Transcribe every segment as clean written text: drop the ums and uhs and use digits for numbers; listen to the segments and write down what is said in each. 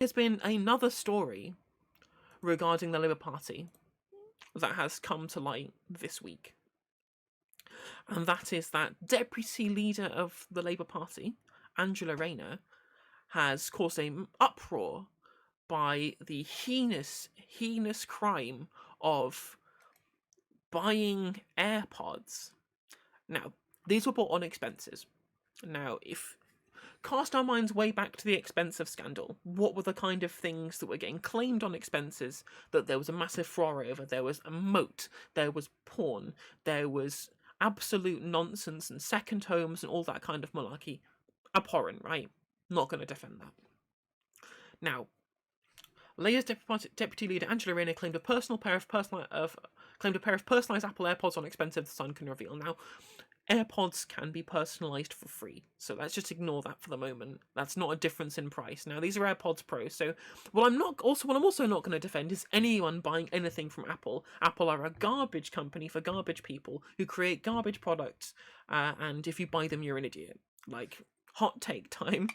There's been another story regarding the Labour Party that has come to light this week. And that is that Deputy Leader of the Labour Party, Angela Rayner, has caused an uproar by the heinous crime of buying Airpods. Now, these were bought on expenses. Now, if cast our minds way back to the expensive scandal, what were the kind of things that were getting claimed on expenses that there was a massive furore over? There was a moat, there was porn, there was absolute nonsense and second homes and all that kind of malarkey. Abhorrent, right? Not going to defend that. Now, Labour's deputy leader Angela Rayner claimed a pair of personalised Apple AirPods on expensive, the Sun can reveal. Now, AirPods can be personalised for free, so let's just ignore that for the moment. That's not a difference in price. Now, these are AirPods Pro, so what I'm also not going to defend is anyone buying anything from Apple. Apple are a garbage company for garbage people who create garbage products, and if you buy them, you're an idiot. Like, hot take time.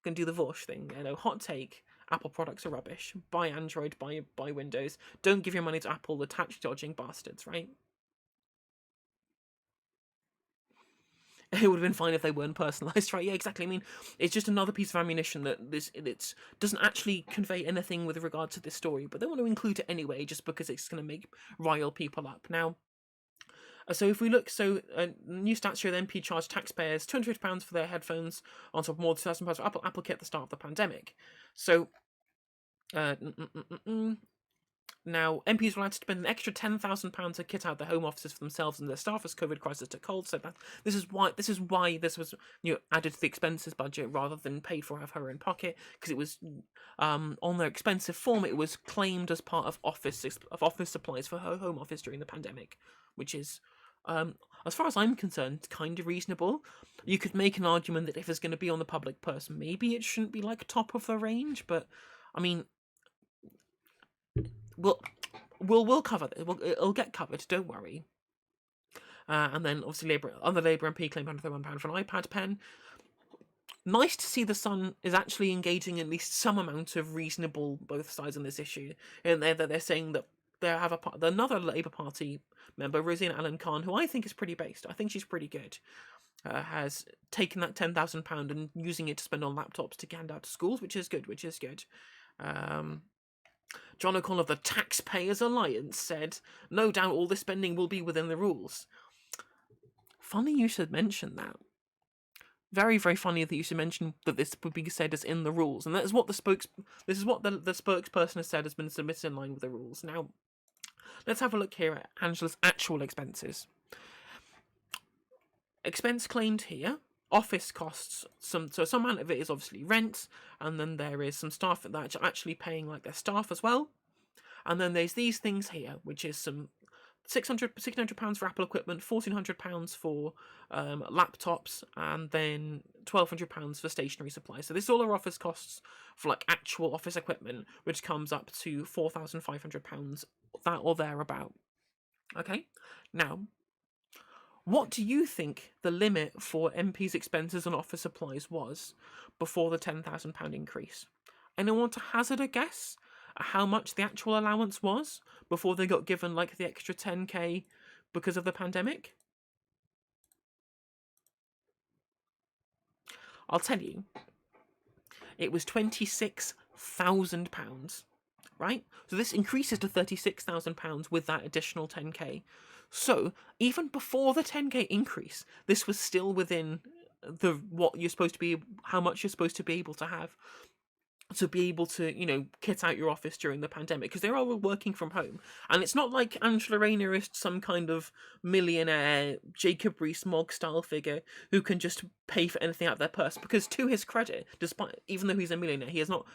Can do the Vosh thing, hot take. Apple products are rubbish. Buy Android, buy Windows. Don't give your money to Apple, the tax-dodging bastards, right? It would have been fine if they weren't personalised, right? Yeah, exactly. I mean, it's just another piece of ammunition that it doesn't actually convey anything with regard to this story, but they want to include it anyway, just because it's going to rile people up. Now, so if we look, new stats show the MP charged taxpayers £250 for their headphones on top of more than £2,000 for Apple Kit at the start of the pandemic. So, now, MPs were allowed to spend an extra £10,000 to kit out their home offices for themselves and their staff as COVID crisis took hold. So this is why this was added to the expenses budget rather than paid for out of her own pocket, because it was on their expensive form. It was claimed as part of office supplies for her home office during the pandemic, which is, as far as I'm concerned, kind of reasonable. You could make an argument that if it's going to be on the public purse, maybe it shouldn't be like top of the range, but I mean, we'll cover it. It'll get covered. Don't worry. And then obviously Labour MP claimed £131 for an iPad pen. Nice to see the Sun is actually engaging at least some amount of reasonable both sides on this issue, and they're saying that they have another Labour Party member, Rosanna Allen Khan, who I think is pretty based. I think she's pretty good. Has taken that £10,000 and using it to spend on laptops to hand out to schools, which is good. John O'Connell of the Taxpayers Alliance said, "No doubt all this spending will be within the rules." Funny you should mention that. Very, very funny that you should mention that this would be said as in the rules, and that is what the spokesperson has said has been submitted in line with the rules. Now, let's have a look here at Angela's actual expenses. Expense claimed here. Office costs, some amount of it is obviously rent, and then there is some staff that are actually paying like their staff as well. And then there's these things here, which is some £600 for Apple equipment, £1,400 for laptops, and then £1,200 for stationery supplies. So this is all our office costs for like actual office equipment, which comes up to £4,500, that or thereabout. Okay, now, what do you think the limit for MP's expenses on office supplies was before the £10,000 increase? Anyone want to hazard a guess at how much the actual allowance was before they got given like the extra 10k because of the pandemic? I'll tell you. It was £26,000. Right? So this increases to £36,000 with that additional 10k. So even before the 10k increase, this was still within how much you're supposed to be able to have to be able to, kit out your office during the pandemic, because they're all working from home. And it's not like Angela Rayner is some kind of millionaire Jacob Rees-Mogg style figure who can just pay for anything out of their purse, because to his credit, even though he's a millionaire,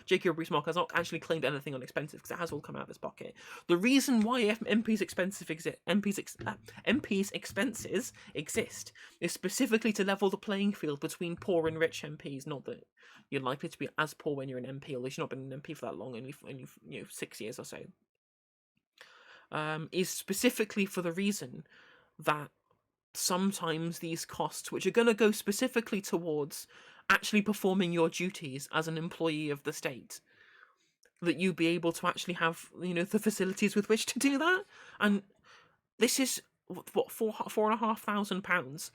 Jacob Rees-Mogg has not actually claimed anything on expenses, because it has all come out of his pocket. The reason why MP's expenses exist is specifically to level the playing field between poor and rich MPs. Not that you're likely to be as poor when you're an MP, although you've not been an MP for that long, only 6 years or so. Is specifically for the reason that sometimes these costs, which are going to go specifically towards actually performing your duties as an employee of the state, that you'd be able to actually have, the facilities with which to do that. And this is what, £4,500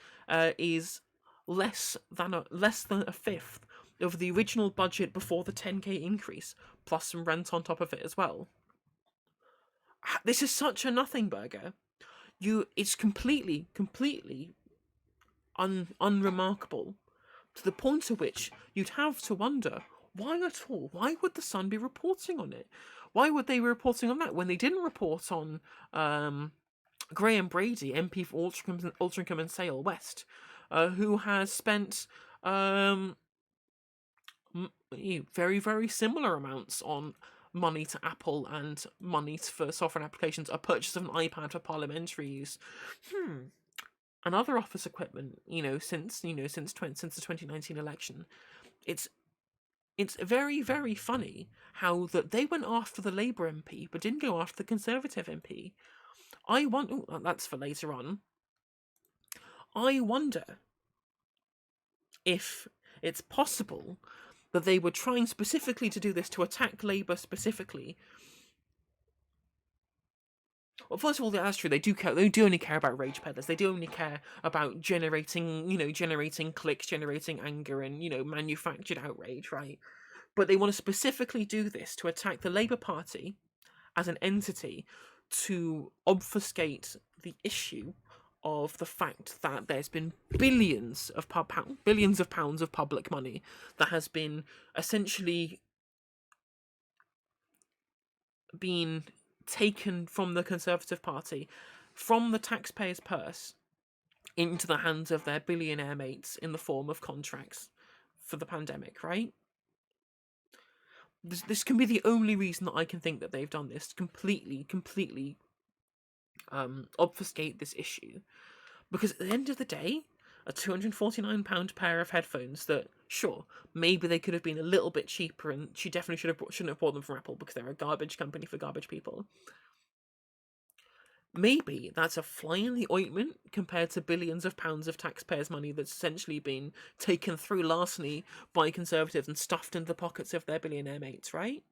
is less than a fifth of the original budget before the 10k increase, plus some rent on top of it as well. This is such a nothing burger. It's completely unremarkable, to the point at which you'd have to wonder, why at all? Why would the Sun be reporting on it? Why would they be reporting on that when they didn't report on Graham Brady, MP for Altrincham and Sale West, who has spent very, very similar amounts on money to Apple and money for software applications, a purchase of an iPad for parliamentary use, and other office equipment, since the 2019 election. It's very, very funny how that they went after the Labour MP but didn't go after the Conservative MP. That's for later on. I wonder if it's possible that they were trying specifically to do this to attack Labour specifically. Well, first of all, that's true. They do care. They do only care about rage peddlers. They do only care about generating clicks, generating anger, and manufactured outrage, right? But they want to specifically do this to attack the Labour Party as an entity, to obfuscate the issue of the fact that there's been billions of pounds of public money that has been essentially been taken from the Conservative Party, from the taxpayers' purse, into the hands of their billionaire mates in the form of contracts for the pandemic, right? This can be the only reason that I can think that they've done this, completely obfuscate this issue. Because at the end of the day, a £249 pair of headphones that, sure, maybe they could have been a little bit cheaper, and she definitely shouldn't have bought them from Apple because they're a garbage company for garbage people. Maybe that's a fly in the ointment compared to billions of pounds of taxpayers' money that's essentially been taken through larceny by Conservatives and stuffed into the pockets of their billionaire mates, right?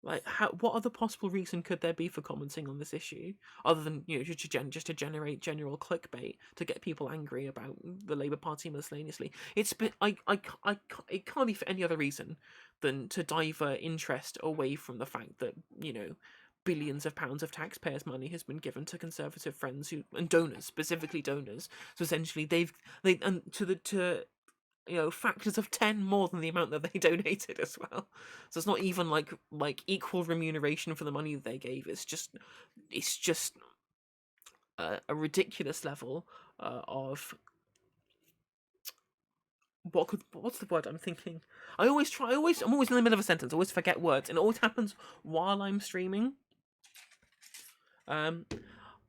Like, what other possible reason could there be for commenting on this issue, other than just to generate general clickbait to get people angry about the Labour Party miscellaneously? It can't be for any other reason than to divert interest away from the fact that billions of pounds of taxpayers' money has been given to Conservative friends and donors, specifically donors. So essentially, factors of 10 more than the amount that they donated as well. So it's not even like equal remuneration for the money that they gave. It's just a ridiculous level of what's the word I'm thinking? I'm always in the middle of a sentence. I always forget words, and it always happens while I'm streaming.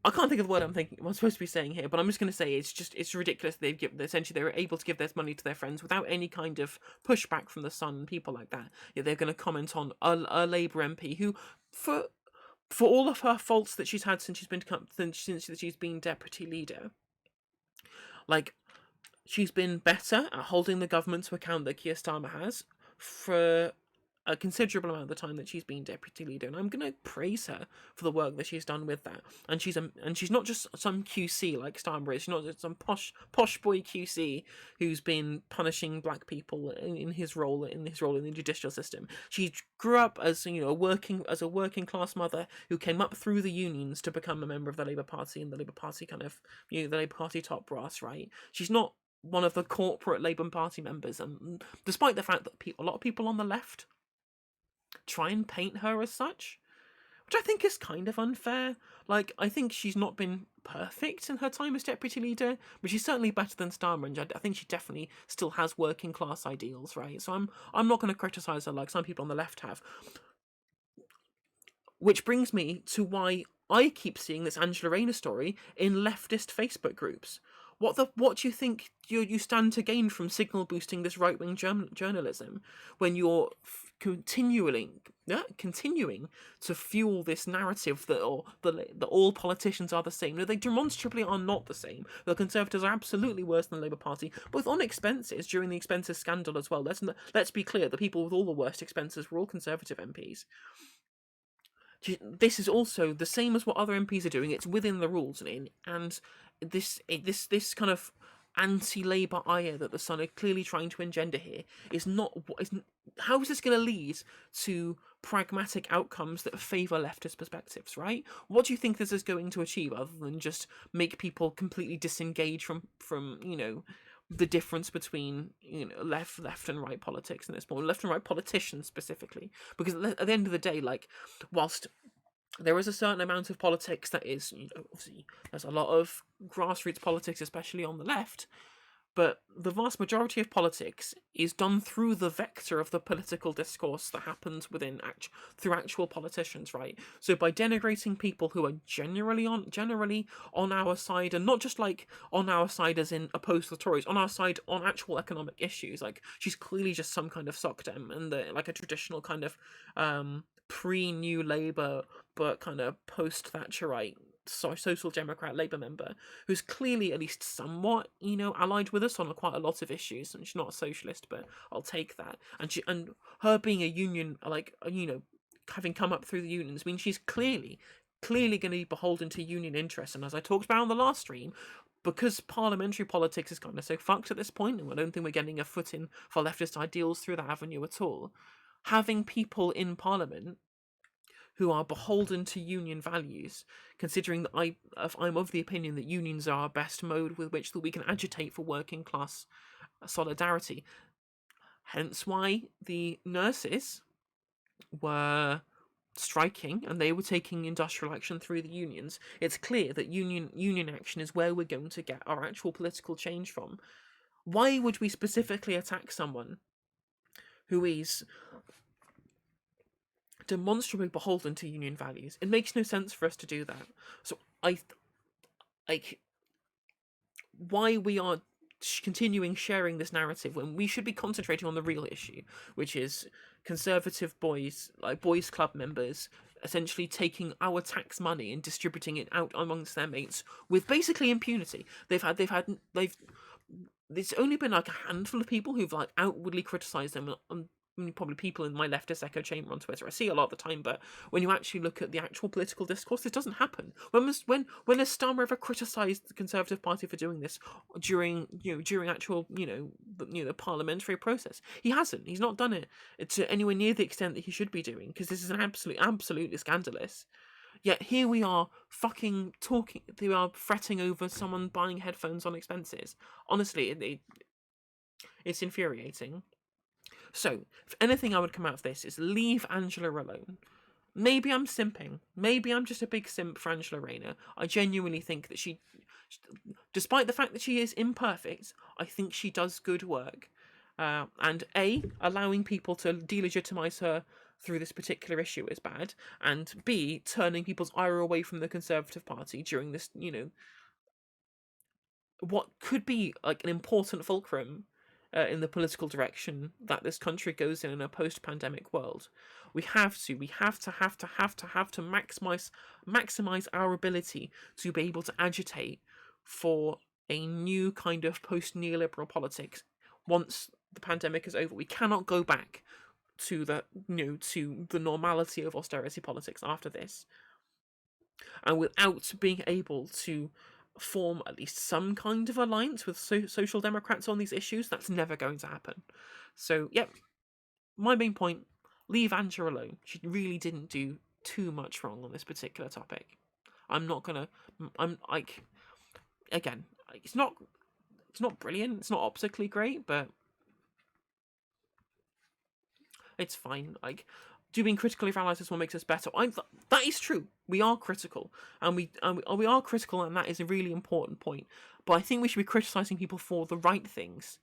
I can't think of the word I'm supposed to be saying here, but I'm just going to say it's ridiculous. Essentially they were able to give this money to their friends without any kind of pushback from the Sun and people like that. Yeah, they're going to comment on a Labour MP who, for all of her faults that she's had since she's been deputy leader, like, she's been better at holding the government to account that Keir Starmer has for a considerable amount of the time that she's been deputy leader, and I'm going to praise her for the work that she's done with that. And she's not just some QC like Starmer is. She's not just some posh boy QC who's been punishing black people in his role in the judicial system. She grew up as a working class mother who came up through the unions to become a member of the Labour Party, and the Labour Party the Labour Party top brass, right? She's not one of the corporate Labour Party members, and despite the fact that a lot of people on the left try and paint her as such, which I think is kind of unfair. Like, I think she's not been perfect in her time as deputy leader, but she's certainly better than Starmer, and I think she definitely still has working class ideals, right? So I'm not going to criticise her like some people on the left have. Which brings me to why I keep seeing this Angela Rayner story in leftist Facebook groups. What do you think you stand to gain from signal boosting this right wing journalism when you're continuing to fuel this narrative that all politicians are the same? No, they demonstrably are not the same. The Conservatives are absolutely worse than the Labour Party, both on expenses during the expenses scandal as well. Let's be clear: the people with all the worst expenses were all Conservative MPs. This is also the same as what other MPs are doing. It's within the rules, and this kind of anti-Labour ire that the Sun are clearly trying to engender here is not. How is this going to lead to pragmatic outcomes that favour leftist perspectives? Right? What do you think this is going to achieve, other than just make people completely disengage from the difference between left and right politics in this point, left and right politicians specifically, because at the end of the day, like, whilst there is a certain amount of politics that is, obviously there's a lot of grassroots politics, especially on the left, but the vast majority of politics is done through the vector of the political discourse that happens through actual politicians, right? So by denigrating people who are generally on our side, and not just like on our side as in opposed to the Tories, on our side on actual economic issues, like she's clearly just some kind of sockdem and like a traditional kind of pre-New Labour but kind of post-Thatcherite social democrat Labour member who's clearly at least somewhat allied with us on quite a lot of issues, and she's not a socialist, but I'll take that. And her being a union, like, having come up through the unions, means she's clearly going to be beholden to union interests. And as I talked about on the last stream, because parliamentary politics is kind of so fucked at this point, and I don't think we're getting a foot in for leftist ideals through that avenue at all, having people in Parliament who are beholden to union values, considering that I'm of the opinion that unions are our best mode with which that we can agitate for working class solidarity. Hence why the nurses were striking and they were taking industrial action through the unions. It's clear that union action is where we're going to get our actual political change from. Why would we specifically attack someone who is demonstrably beholden to union values? It makes no sense for us to do that. So why we are continuing sharing this narrative when we should be concentrating on the real issue, which is Conservative boys club members essentially taking our tax money and distributing it out amongst their mates with basically impunity. There's only been like a handful of people who've like outwardly criticised them, probably people in my leftist echo chamber on Twitter. I see a lot of the time, but when you actually look at the actual political discourse, this doesn't happen. When has Starmer ever criticised the Conservative Party for doing this during actual the parliamentary process? He hasn't. He's not done it to anywhere near the extent that he should be doing, because this is absolutely scandalous. Yet here we are fucking talking. They are fretting over someone buying headphones on expenses. Honestly, it's infuriating. So, if anything I would come out of this is leave Angela alone. Maybe I'm simping. Maybe I'm just a big simp for Angela Rayner. I genuinely think that she, despite the fact that she is imperfect, I think she does good work. And A, allowing people to delegitimise her through this particular issue is bad. And B, turning people's ire away from the Conservative Party during this, what could be like an important fulcrum in the political direction that this country goes in a post-pandemic world. We have to maximize our ability to be able to agitate for a new kind of post-neoliberal politics once the pandemic is over. We cannot go back to the normality of austerity politics after this, and without being able to form at least some kind of alliance with social democrats on these issues, that's never going to happen. So, yep, my main point, leave Angela alone. She really didn't do too much wrong on this particular topic. I'm like, again, it's not brilliant, it's not optically great, but it's fine. Like, do being critical of allies is what makes us better. That is true. We are critical, and we are critical, and that is a really important point. But I think we should be criticising people for the right things.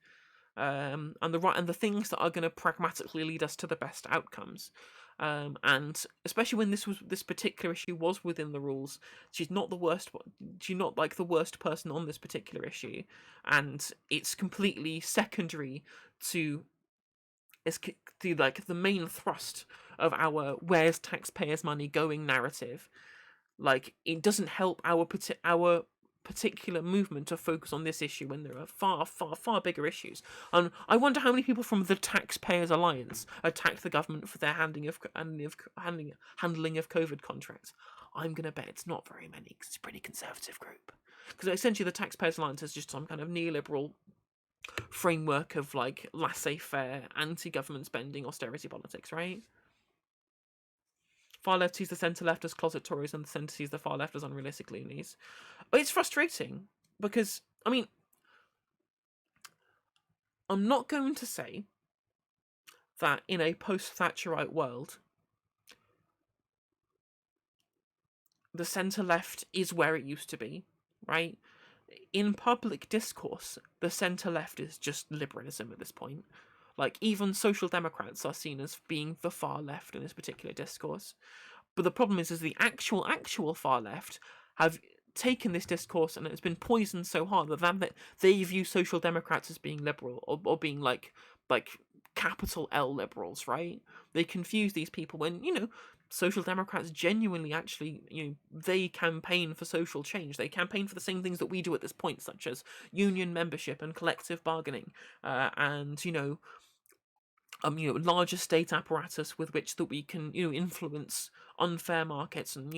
and the things that are going to pragmatically lead us to the best outcomes. And especially when this particular issue was within the rules, she's not the worst. She's not like the worst person on this particular issue, and it's completely secondary to like the main thrust of our "where's taxpayers' money going" narrative. Like, it doesn't help our particular movement to focus on this issue when there are far, far, far bigger issues. And I wonder how many people from the Taxpayers Alliance attacked the government for their handling of COVID contracts. I'm gonna bet it's not very many, because it's a pretty conservative group. Because essentially the Taxpayers Alliance is just some kind of neoliberal framework of like laissez-faire, anti-government spending, austerity politics, right? Far left sees the centre left as closet Tories, and the centre sees the far left as unrealistic loonies. But it's frustrating because, I mean, I'm not going to say that in a post-Thatcherite world, the centre left is where it used to be, right? In public discourse, the centre left is just liberalism at this point. Like, even social democrats are seen as being the far left in this particular discourse. But the problem is the actual far left have taken this discourse and it's been poisoned so hard that they view social democrats as being liberal or being like capital L liberals, right? They confuse these people when, social democrats genuinely actually, they campaign for social change. They campaign for the same things that we do at this point, such as union membership and collective bargaining, and larger state apparatus with which that we can, influence unfair markets and,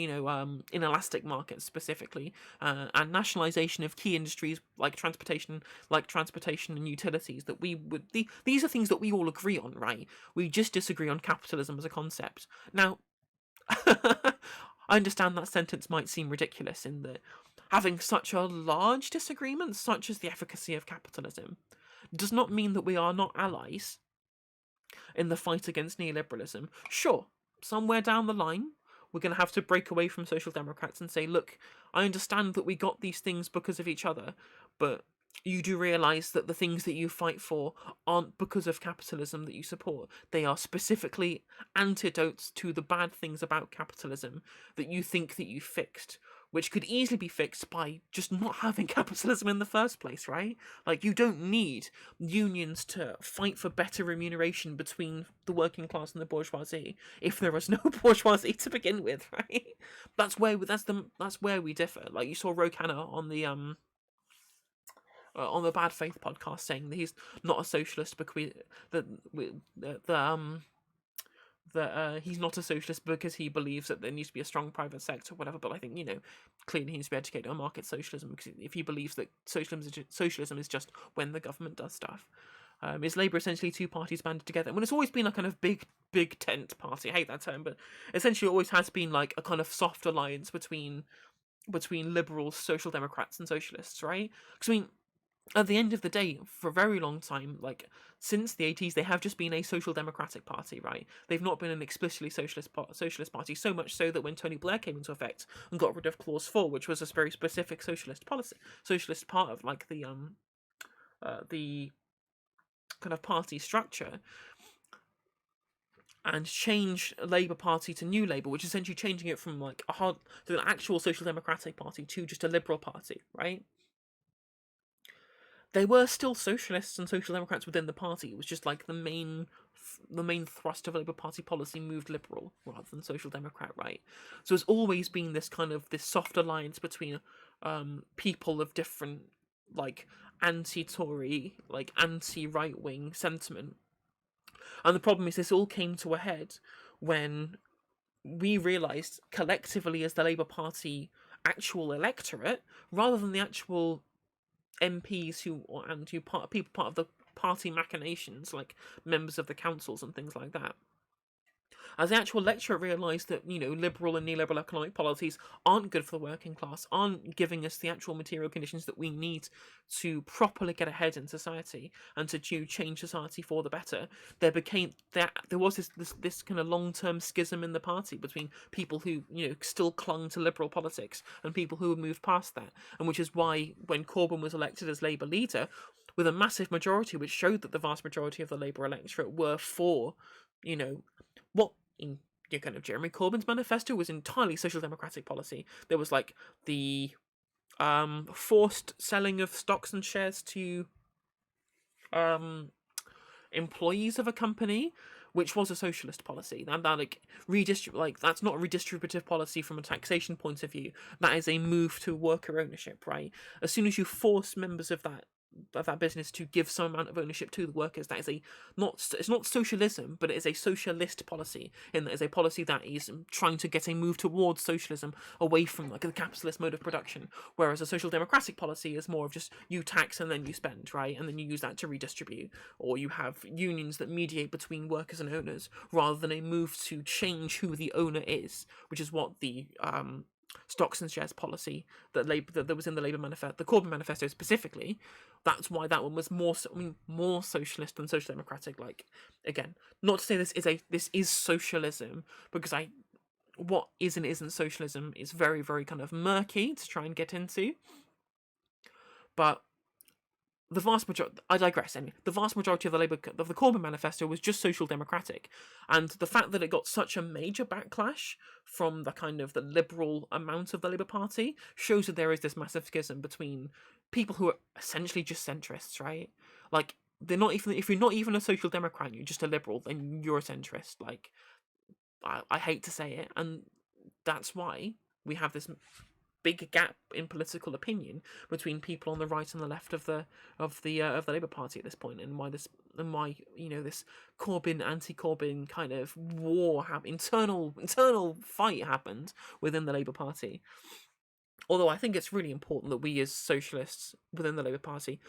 inelastic markets specifically, and nationalisation of key industries like transportation and utilities. That these are things that we all agree on, right? We just disagree on capitalism as a concept. Now, I understand that sentence might seem ridiculous in that having such a large disagreement, such as the efficacy of capitalism, does not mean that we are not allies in the fight against neoliberalism. Sure, somewhere down the line, we're going to have to break away from social democrats and say, look, I understand that we got these things because of each other, but you do realise that the things that you fight for aren't because of capitalism that you support. They are specifically antidotes to the bad things about capitalism that you think that you fixed, which could easily be fixed by just not having capitalism in the first place, right? Like, you don't need unions to fight for better remuneration between the working class and the bourgeoisie if there was no bourgeoisie to begin with, right? That's where we differ. Like, you saw Rokanna on the Bad Faith podcast saying that he's not a socialist because he's not a socialist because he believes that there needs to be a strong private sector or whatever. But I think, clearly he needs to be educated on market socialism, because if he believes that socialism is just when the government does stuff. Is Labour essentially two parties banded together? Well, it's always been a kind of big tent party. I hate that term, but essentially it always has been like a kind of soft alliance between liberals, social democrats, and socialists, right? Because, I mean, at the end of the day, for a very long time, like since the 80s, they have just been a social democratic party, right? They've not been an explicitly socialist party, so much so that when Tony Blair came into effect and got rid of Clause 4, which was a very specific socialist part of like the kind of party structure, and change Labour Party to New Labour, which is essentially changing it from like to an actual social democratic party to just a liberal party, right? There were still socialists and social democrats within the party. It was just like the main thrust of Labour Party policy moved liberal rather than social democrat, right? So it's always been this kind of this soft alliance between people of different like anti-Tory, like anti-right-wing sentiment. And the problem is this all came to a head when we realised collectively as the Labour Party actual electorate, rather than the actual MPs people part of the party machinations, like members of the councils and things like that. As the actual electorate realised that, liberal and neoliberal economic policies aren't good for the working class, aren't giving us the actual material conditions that we need to properly get ahead in society and to change society for the better, there was this kind of long-term schism in the party between people who, still clung to liberal politics and people who had moved past that. And which is why when Corbyn was elected as Labour leader, with a massive majority, which showed that the vast majority of the Labour electorate were for, you know, what in kind of Jeremy Corbyn's manifesto was entirely social democratic policy. There was like the forced selling of stocks and shares to employees of a company, which was a socialist policy. That like that's not a redistributive policy from a taxation point of view. That is a move to worker ownership, right? As soon as you force members of that business to give some amount of ownership to the workers, that is it's not socialism, but it is a socialist policy, and that is a policy that is trying to get a move towards socialism away from like the capitalist mode of production, whereas a social democratic policy is more of just you tax and then you spend, right, and then you use that to redistribute, or you have unions that mediate between workers and owners rather than a move to change who the owner is, which is what the stocks and shares policy that was in the Labour manifesto, the Corbyn manifesto specifically. That's why that one was more socialist than social democratic. Like, again, not to say this is socialism, because what is and isn't socialism is very, very kind of murky to try and get into. But the vast majority, I digress anyway, the vast majority of the Corbyn manifesto was just social democratic, and the fact that it got such a major backlash from the kind of the liberal amount of the Labour Party shows that there is this massive schism between people who are essentially just centrists, right? Like, they're not even, if you're not even a social democrat, you're just a liberal, then you're a centrist. Like, I hate to say it, and that's why we have this big gap in political opinion between people on the right and the left of the Labour Party at this point, and why this Corbyn anti-Corbyn kind of war internal fight happened within the Labour Party. Although I think it's really important that we as socialists within the Labour Party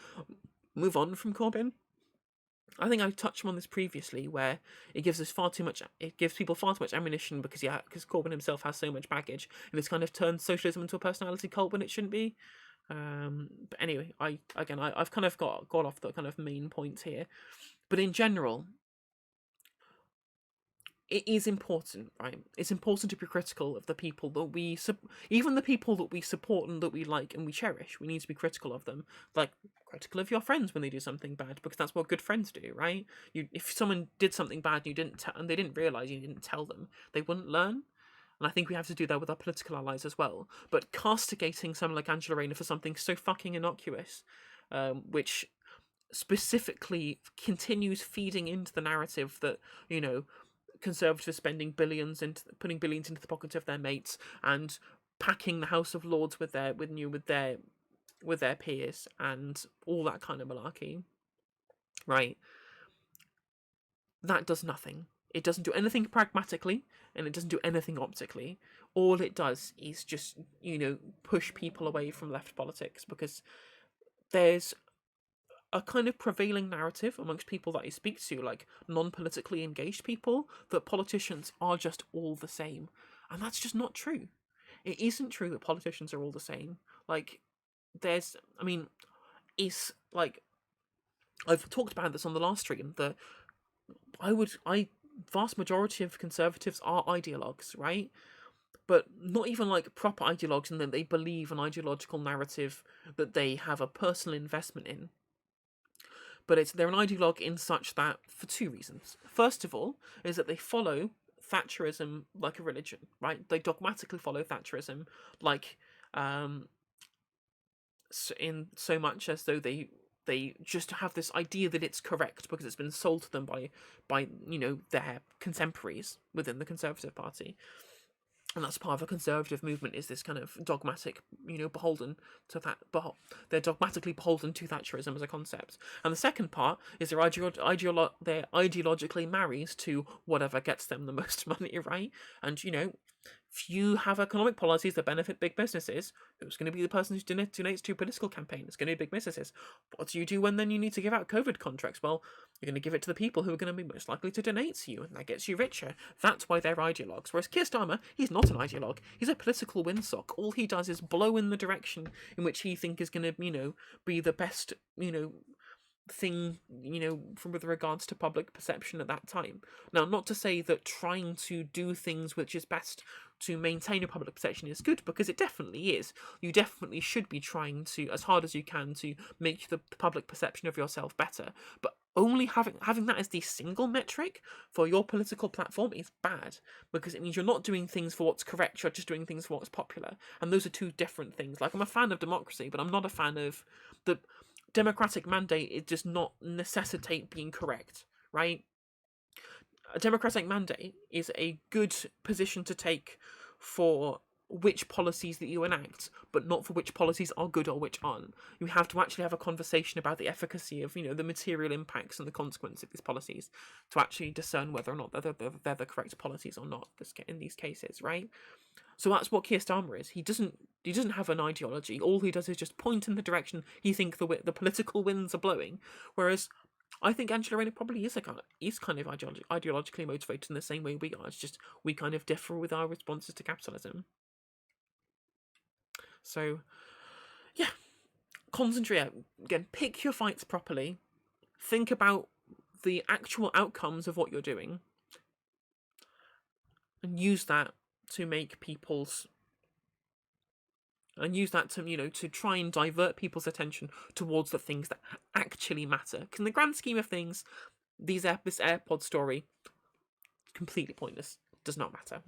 move on from Corbyn. I think I touched on this previously, where it gives people far too much ammunition because Corbyn himself has so much baggage, and it's kind of turned socialism into a personality cult when it shouldn't be. But anyway, I've kind of got off the kind of main points here, but in general, it is important, right? It's important to be critical of the people that even the people that we support and that we like and we cherish. We need to be critical of them, like critical of your friends when they do something bad, because that's what good friends do, right? If someone did something bad and they didn't realize you didn't tell them, they wouldn't learn. And I think we have to do that with our political allies as well. But castigating someone like Angela Rayner for something so fucking innocuous, which specifically continues feeding into the narrative that, Conservatives putting billions into the pockets of their mates and packing the House of Lords with their peers and all that kind of malarkey, right? That does nothing. It doesn't do anything pragmatically, and it doesn't do anything optically. All it does is just, push people away from left politics, because there's a kind of prevailing narrative amongst people that I speak to, like non-politically engaged people, that politicians are just all the same. And that's just not true. It isn't true that politicians are all the same. Like, it's like, I've talked about this on the last stream, that vast majority of Conservatives are ideologues, right? But not even like proper ideologues, in that they believe an ideological narrative that they have a personal investment in. But they're an ideologue in such that, for two reasons. First of all, is that they follow Thatcherism like a religion, right? They dogmatically follow Thatcherism, like, in so much as though they just have this idea that it's correct because it's been sold to them by their contemporaries within the Conservative Party. And that's part of a conservative movement, is this kind of dogmatic, beholden to that. They're dogmatically beholden to Thatcherism as a concept. And the second part is they're ideologically married to whatever gets them the most money, right? And, if you have economic policies that benefit big businesses, who's going to be the person who donates to a political campaign? It's going to be big businesses. What do you do when then you need to give out COVID contracts? Well, you're going to give it to the people who are going to be most likely to donate to you, and that gets you richer. That's why they're ideologues. Whereas Keir Starmer, he's not an ideologue. He's a political windsock. All he does is blow in the direction in which he thinks is going to, be the best, thing, from with regards to public perception at that time. Now, not to say that trying to do things which is best to maintain a public perception is good, because it definitely is. You definitely should be trying to, as hard as you can, to make the public perception of yourself better. But only having that as the single metric for your political platform is bad, because it means you're not doing things for what's correct, you're just doing things for what's popular. And those are two different things. Like, I'm a fan of democracy, but I'm not a fan of the democratic mandate. It does not necessitate being correct, right? A democratic mandate is a good position to take for which policies that you enact, but not for which policies are good or which aren't. You have to actually have a conversation about the efficacy of, the material impacts and the consequences of these policies to actually discern whether or not they're the correct policies or not in these cases, right? So that's what Keir Starmer is. He doesn't have an ideology. All he does is just point in the direction he thinks the political winds are blowing. Whereas I think Angela Rayner probably is kind of ideologically motivated in the same way we are. It's just we kind of differ with our responses to capitalism. So, yeah, concentrate. Again, pick your fights properly. Think about the actual outcomes of what you're doing, and use that to make people's. And use that to try and divert people's attention towards the things that actually matter. Because in the grand scheme of things, this AirPod story, completely pointless. Does not matter.